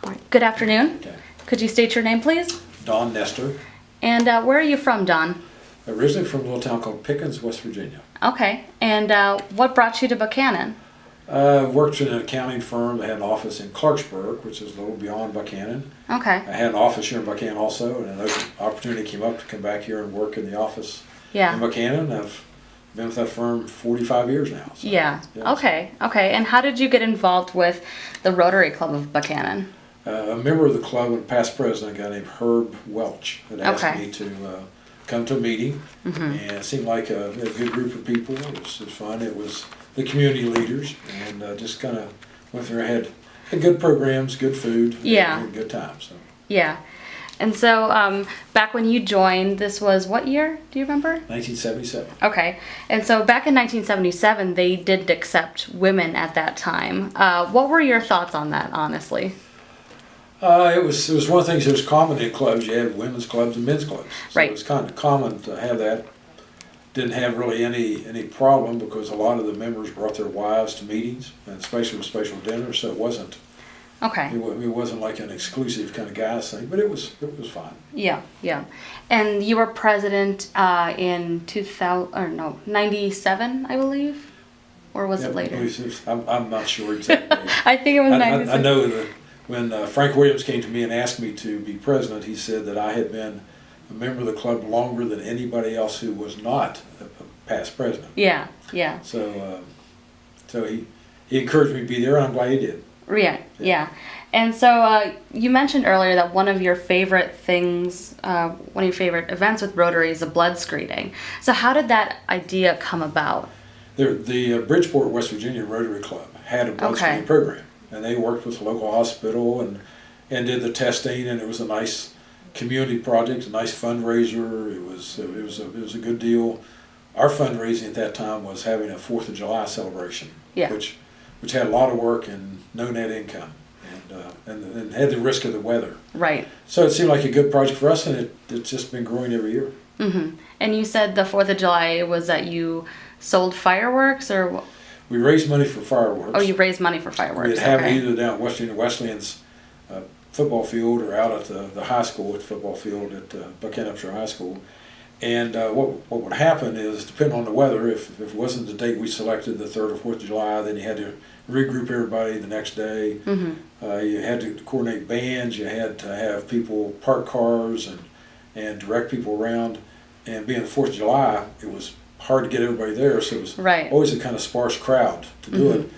All right. Good afternoon. Okay. Could you state your name, please? Don Nestor, And where are you from, Don? originally from a little town called Pickens, West Virginia. Okay. And what brought you to Buckhannon? Worked in an accounting firm that had an office in Clarksburg, which is a little beyond Buckhannon. Okay. I had an office here in Buckhannon also, and an opportunity came up to come back here and work in the office Yeah. in Buckhannon. I've been with that firm 45 years now. So, Yeah. yeah. Okay. Okay. And how did you get involved with the Rotary Club of Buckhannon? A member of the club and past president, a guy named Herb Welch, had asked Okay. me to come to a meeting, and it seemed like a good group of people. It was fun. It was the community leaders, and just kind of went through. Had good programs, good food, Yeah. and good time. So Yeah. And so back when you joined, this was what year? Do you remember? 1977. Okay. And so back in 1977, they did accept women at that time. What were your thoughts on that, honestly? It was one of the things that was common in clubs. You had women's clubs and men's clubs. So Right. it was kind of common to have that. Didn't have really any problem because a lot of the members brought their wives to meetings, and especially with special dinners. So it wasn't Okay. it wasn't like an exclusive kind of guys thing, but it was fine. Yeah, yeah. And you were president in 2000, or no, 97, I believe? Or was it later? I'm not sure exactly. I think it was 96. I know that when Frank Williams came to me and asked me to be president, he said that I had been a member of the club longer than anybody else who was not a past president. Yeah, yeah. So he encouraged me to be there, and I'm glad he did. Yeah, yeah. And so you mentioned earlier that one of your favorite things, one of your favorite events with Rotary is a blood screening. So how did that idea come about? The Bridgeport, West Virginia Rotary Club had a blood screening program, and they worked with the local hospital and did the testing, and it was a nice community project, a nice fundraiser. It was a good deal. Our fundraising at that time was having a 4th of July celebration, Yeah. which had a lot of work and no net income, and had the risk of the weather. Right. So it seemed like a good project for us, and it's just been growing every year. Mm-hmm. And you said the 4th of July was that you sold fireworks, or We raised money for fireworks. oh, you raised money for fireworks. We'd have it Okay. either down at West Virginia Wesleyan's football field or out at the high school at the football field at Buckhannon High School. And what would happen is, depending on the weather, if it wasn't the date we selected, the 3rd or 4th of July, then you had to regroup everybody the next day. Mm-hmm. You had to coordinate bands. You had to have people park cars and direct people around. And being the 4th of July, it was hard to get everybody there, so it was Right. always a kind of sparse crowd to do it.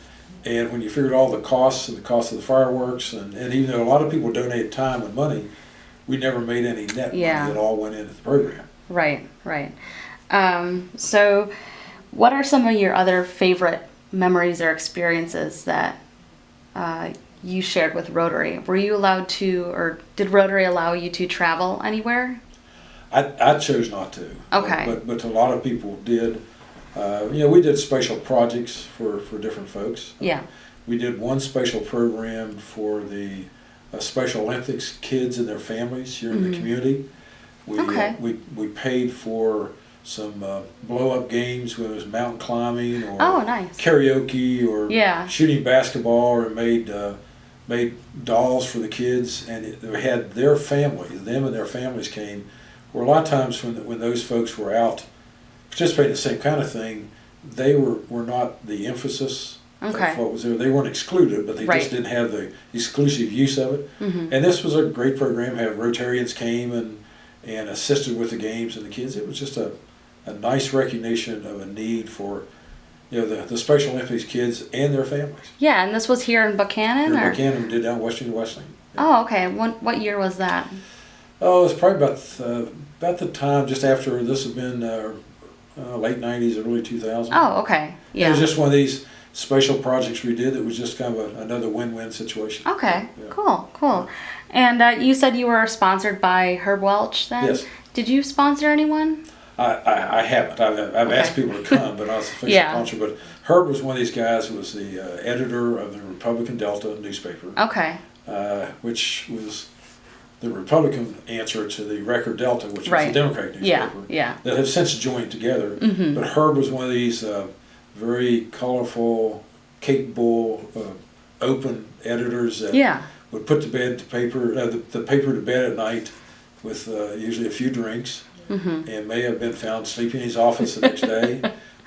And when you figured all the costs and the cost of the fireworks, and even though a lot of people donated time and money, we never made any net Yeah. money. It all went into the program. Right, right. So what are some of your other favorite memories or experiences that you shared with Rotary? Were you allowed to, or did Rotary allow you to travel anywhere? I chose not to. Okay. But a lot of people did. We did special projects for different folks. Yeah. We did one special program for the Special Olympics kids and their families here in the community. Okay. We paid for some blow-up games, whether it was mountain climbing or Oh, nice. karaoke or Yeah. shooting basketball, or made dolls for the kids, and they had their families, them and their families came. Where a lot of times when those folks were out participating in the same kind of thing, they were not the emphasis Okay. of what was there. They weren't excluded, but they Right. just didn't have the exclusive use of it. Mm-hmm. And this was a great program. Have Rotarians came and assisted with the games and the kids. It was just a nice recognition of a need for the Special Olympics kids and their families. Yeah, and this was here in Buckhannon? Here in or? Buckhannon, we did down West Virginia Wesleyan. Oh, okay. What year was that? Oh, it was probably about the time just after this had been late 90s, early 2000s. Oh, okay. It was Yeah. just one of these special projects we did that was just kind of another win-win situation. Okay. Yeah. Cool, cool. And you said you were sponsored by Herb Welch then? Yes. Did you sponsor anyone? I haven't. I've Okay. asked people to come, but I was the official Yeah. sponsor. But Herb was one of these guys who was the editor of the Republican Delta newspaper, Okay. which was the Republican answer to the Record Delta, which was Right. the Democratic Yeah, newspaper, yeah. that have since joined together. Mhm. But Herb was one of these very colorful, capable, open editors that Yeah. would put the paper to bed at night with usually a few drinks, and may have been found sleeping in his office the next day.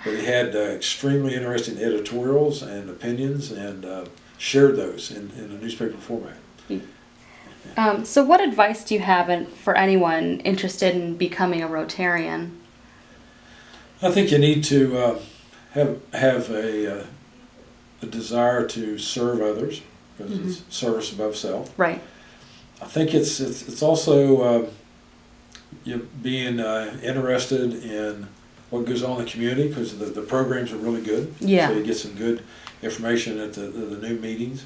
But he had extremely interesting editorials and opinions, and shared those in the newspaper format. So what advice do you have for anyone interested in becoming a Rotarian? I think you need to have a desire to serve others, because it's service above self. Right. I think it's also being interested in what goes on in the community, because the programs are really good. Yeah. So you get some good information at the new meetings,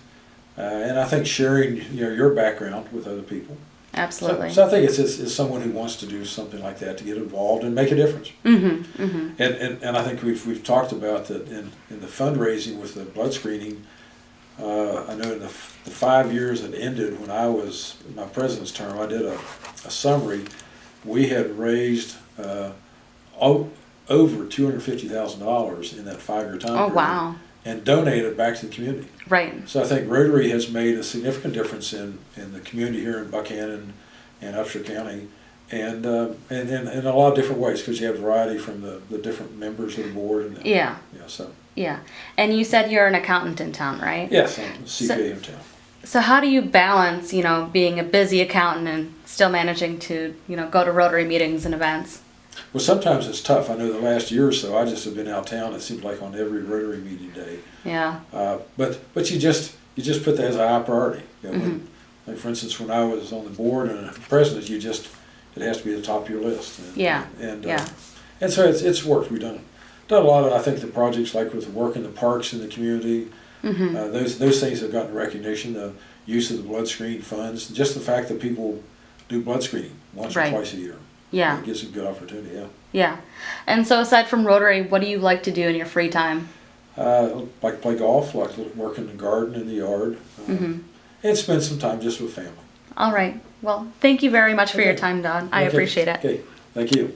and I think sharing your background with other people. Absolutely. So I think it's someone who wants to do something like that to get involved and make a difference. And I think we've talked about that in the fundraising with the blood screening. I know in the 5 years that ended when I was in my president's term, I did a summary. We had raised over $250,000 in that 5-year time period. Oh, wow. And donated back to the community. Right. So I think Rotary has made a significant difference in the community here in Buckhannon and Upshur County, and in a lot of different ways, because you have variety from the different members of the board. And yeah. Yeah. And you said you're an accountant in town, right? Yes, I'm a CPA in town. So how do you balance, being a busy accountant and still managing to, go to Rotary meetings and events? Well, sometimes it's tough. I know the last year or so, I just have been out of town. It seems like on every Rotary meeting day. Yeah. But you just put that as a high priority. Like for instance, when I was on the board and president, it has to be at the top of your list. And so it's worked. We've done a lot of, I think, the projects like with the work in the parks in the community. Those things have gotten recognition. The use of the blood screen funds, just the fact that people do blood screening once or twice a year. Yeah. It gives a good opportunity, Yeah. And so aside from Rotary, what do you like to do in your free time? Like to play golf, like to work in the garden, in the yard, and spend some time just with family. All right. Well, thank you very much for your time, Don. I appreciate it. Okay. Thank you.